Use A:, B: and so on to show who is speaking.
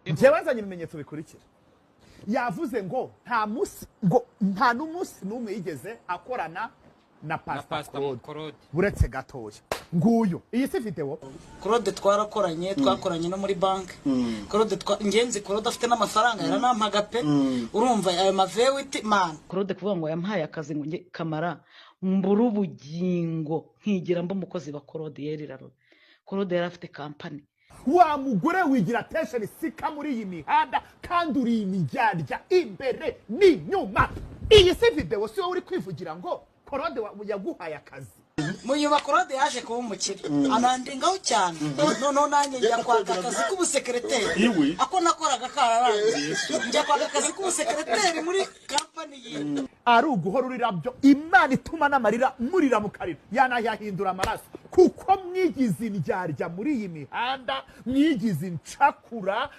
A: Njyewe nzanye ibimenyetso bikurikira. Yavuze ngo nta n'umunsi n'umwe yigeze akorana na Pastor Claude. Buretse gatoya. Nguyu. Iyi si video.
B: Claude twarakoranye no muri bank. Claude ingenzi Claude afite n'amafaranga yaranampaga pe. Urumva ayo mavewiti man. Claude kuvuga ngo yampaye akazi ngo nge kamara mburu ubugingo nkigira mba umukozi ba Claude yeriraro. Claude yari afite company.
A: Wa mugore wigira tension sika muri iyi mihanda kandi uri imijyarya imbere n'inyuma. Iyi si video si wowe uri kwivugira ngo Claude yaguhaye akazi.
B: Munyuma Claude yaje kuba umukire anandingaho cyane none nanjye njya kwaka akazi k'ubusekreteri ako nakoraga kararangiye njya kwaka akazi k'ubusekreteri muri company ye
A: ari uguhora urirabyo Imana ituma n'amarira murira mukarira yanayahindura amaraso kuko mwigize indyarya muri iyi mihanda mwigize incakura